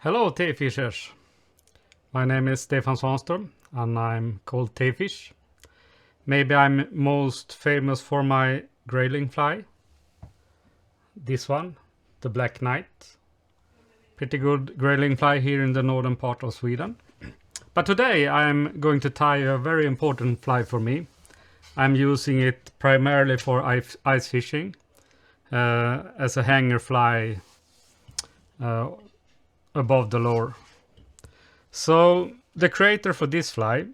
Hello Tfishers! My name is Stefan Svanström and I'm called Tfish. Maybe I'm most famous for my grayling fly. This one, the Black Knight. Pretty good grayling fly here in the northern part of Sweden. But today I'm going to tie a very important fly for me. I'm using it primarily for ice fishing as a hanger fly above the lure. So the creator for this fly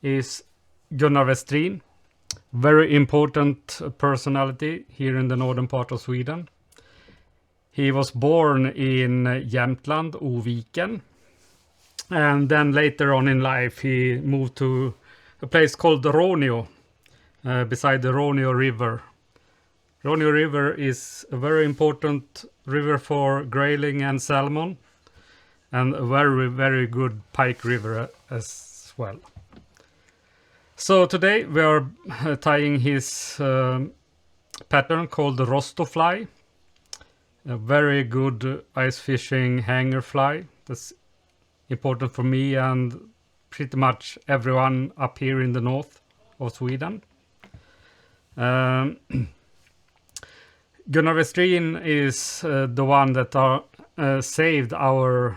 is Gunnar Westrin, very important personality here in the northern part of Sweden. He was born in Jämtland, Oviken, and then later on in life he moved to a place called Råsto, beside the Råsto River. Råsto River is a very important river for grayling and salmon, and a very, very good pike river as well. So today we are tying his pattern called the Råsto fly, a very good ice fishing hanger fly. That's important for me and pretty much everyone up here in the north of Sweden. Gunnar Westrin is the one that saved our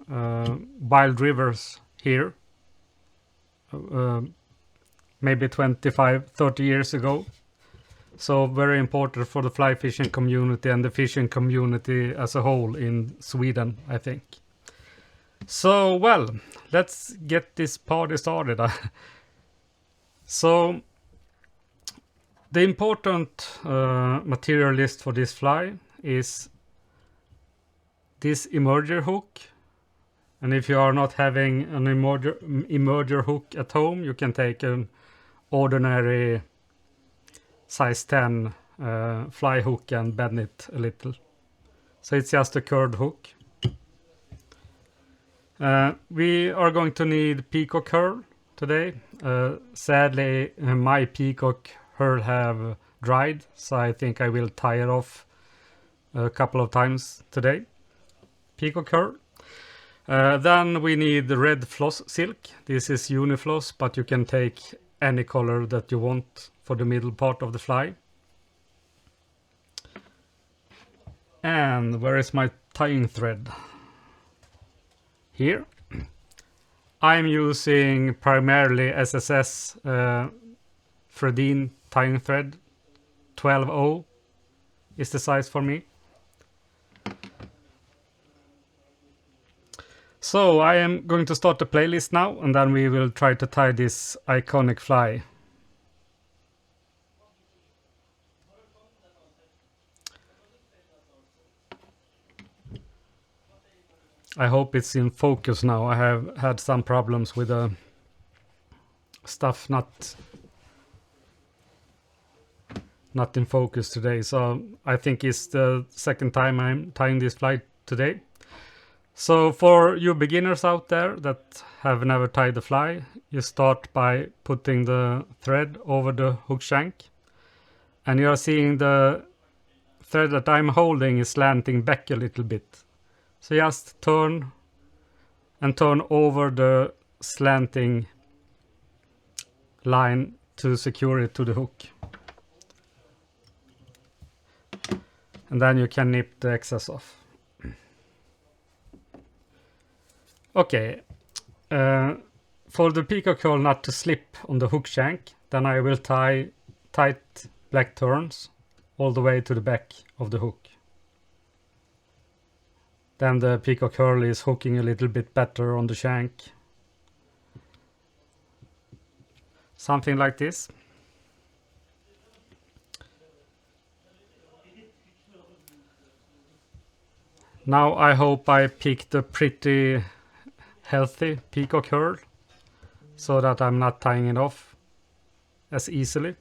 wild rivers here maybe 25-30 years ago. So very important for the fly fishing community and the fishing community as a whole in Sweden, I think. So well, let's get this party started. So the important material list for this fly is this emerger hook. And if you are not having an emerger hook at home, you can take an ordinary size 10 fly hook and bend it a little. So it's just a curved hook. We are going to need peacock herl today. Sadly, my peacock herl have dried, so I think I will tie it off a couple of times today. Peacock herl. Then we need the red floss silk. This is unifloss, but you can take any color that you want for the middle part of the fly. And where is my tying thread? Here. I'm using primarily SSS Fredine tying thread. 12.0 is the size for me. So I am going to start the playlist now, and then we will try to tie this iconic fly. I hope it's in focus now. I have had some problems with the stuff not in focus today. So I think it's the second time I'm tying this fly today. So for you beginners out there that have never tied the fly, you start by putting the thread over the hook shank. And you are seeing the thread that I'm holding is slanting back a little bit. So just turn over the slanting line to secure it to the hook. And then you can nip the excess off. Okay, for the peacock herl not to slip on the hook shank, then I will tie tight black turns all the way to the back of the hook. Then the peacock herl is hooking a little bit better on the shank. Something like this. Now I hope I picked a pretty healthy peacock herl so that I'm not tying it off as easily.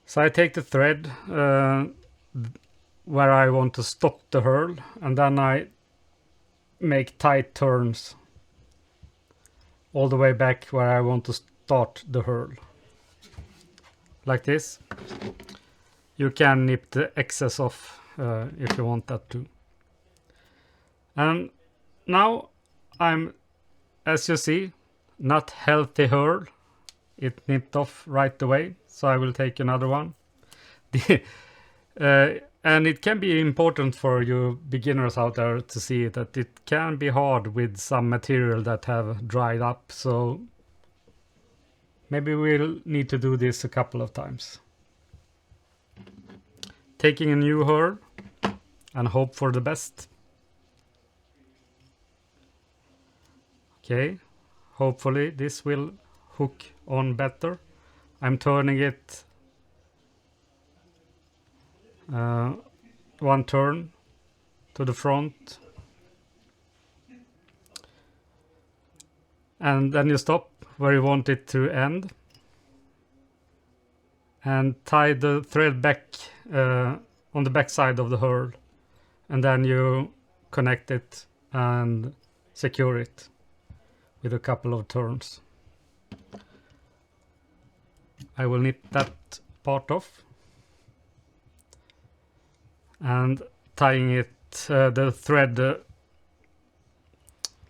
So I take the thread where I want to stop the herl, and then I make tight turns all the way back where I want to start the herl. Like this. you can nip the excess off if you want that too. And now I'm, as you see, not healthy hurl. It nipped off right away, so I will take another one. And it can be important for you beginners out there to see that it can be hard with some material that have dried up, so maybe we'll need to do this a couple of times. Taking a new hurl and hope for the best. Okay, hopefully this will hook on better. I'm turning it one turn to the front, and then you stop where you want it to end and tie the thread back on the back side of the hurl, and then you connect it and secure it with a couple of turns. I will nip that part off and tying it the thread to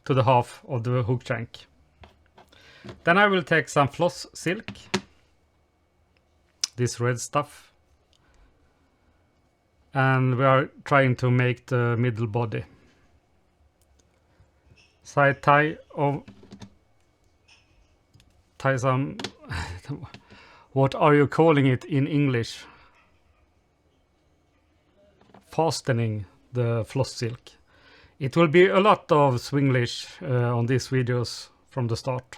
the half of the hook shank. Then I will take some floss silk, this red stuff, and we are trying to make the middle body. So I tie some what are you calling it in English? Fastening the floss silk. It will be a lot of Swinglish on these videos from the start.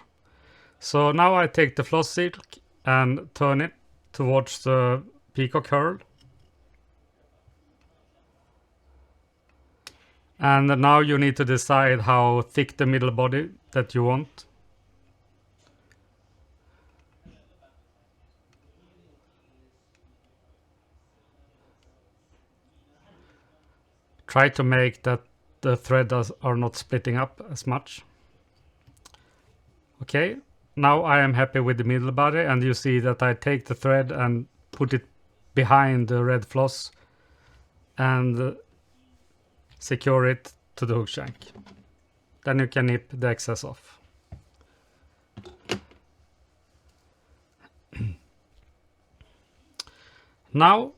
So now I take the floss silk and turn it towards the peacock hurl. And now you need to decide how thick the middle body that you want. Try to make that the threads are not splitting up as much. Okay, now I am happy with the middle body, and you see that I take the thread and put it behind the red floss and secure it to the hook shank. Then you can nip the excess off. Now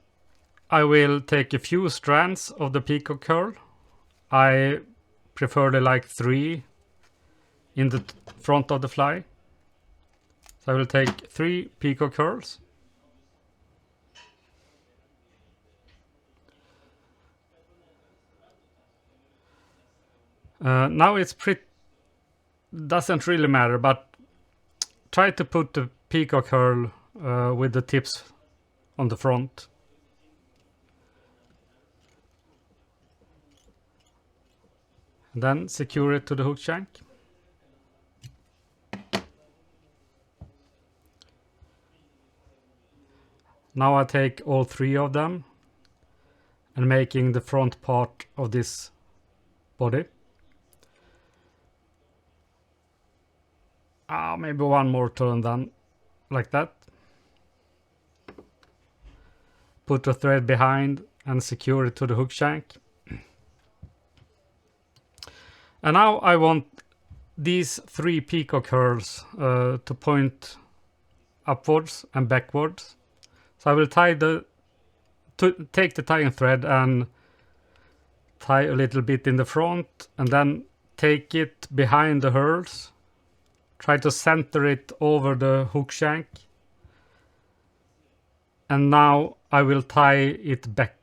I will take a few strands of the peacock hurl. I prefer like 3 in the front of the fly. So I will take 3 peacock hurls. Now it's doesn't really matter, but try to put the peacock hurl with the tips on the front. Then secure it to the hook shank. Now I take all 3 of them and making the front part of this body. Maybe one more turn then, like that. Put the thread behind and secure it to the hook shank. And now I want these 3 peacock hurls to point upwards and backwards. So I will take the tying thread and tie a little bit in the front, and then take it behind the hurls. Try to center it over the hook shank. And now I will tie it back.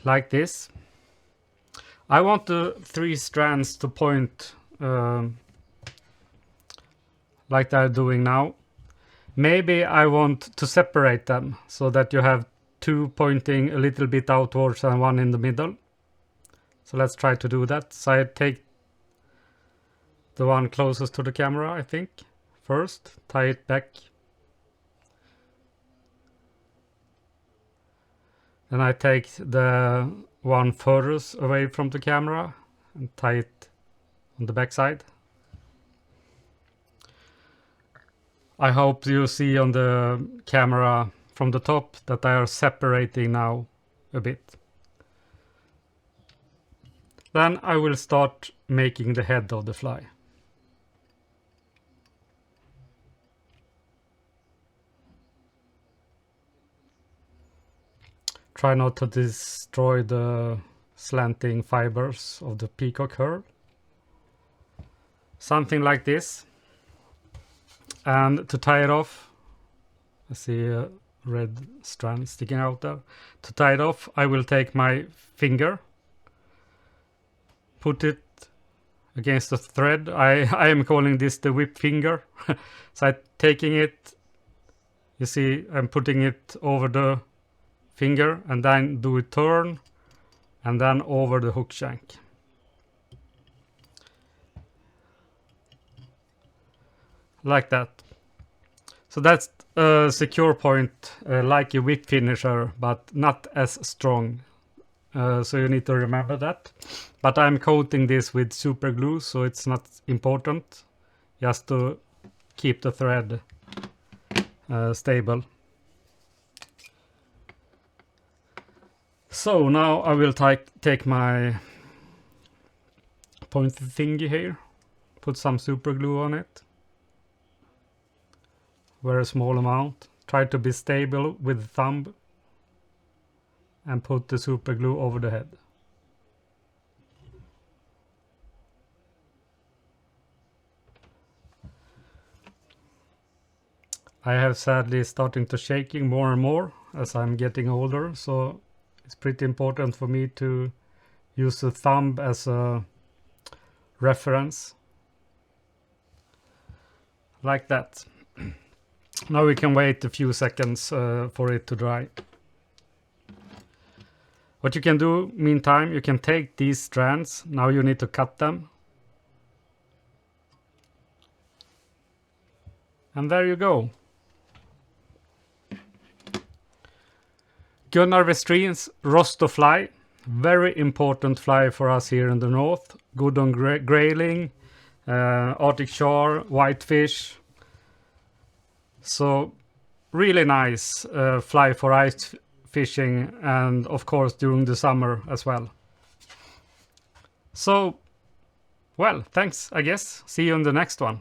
Like this. I want the 3 strands to point like they're doing now. Maybe I want to separate them so that you have 2 pointing a little bit outwards and 1 in the middle. So let's try to do that. So I take the one closest to the camera, I think, first, tie it back. Then I take the one furthest away from the camera and tie it on the back side. I hope you see on the camera from the top that they are separating now a bit. Then I will start making the head of the fly. Try not to destroy the slanting fibers of the peacock herb. Something like this. And to tie it off, I see a red strand sticking out there. To tie it off, I will take my finger, put it against the thread. I am calling this the whip finger. So I'm taking it, you see, I'm putting it over the finger and then do a turn and then over the hook shank. Like that. So that's a secure point, like a whip finisher, but not as strong. So you need to remember that. But I'm coating this with super glue, so it's not important. Just to keep the thread stable. So now I will take my pointed thingy here, put some super glue on it. Very small amount. Try to be stable with the thumb and put the super glue over the head. I have sadly starting to shaking more and more as I'm getting older, so it's pretty important for me to use the thumb as a reference. Like that. Now we can wait a few seconds for it to dry. What you can do meantime, you can take these strands. Now you need to cut them. And there you go. Gunnar Westrin's Råsto fly. Very important fly for us here in the north. Good on grayling, Arctic char, whitefish. So really nice fly for ice fishing and of course during the summer as well. So, well, thanks I guess. See you in the next one.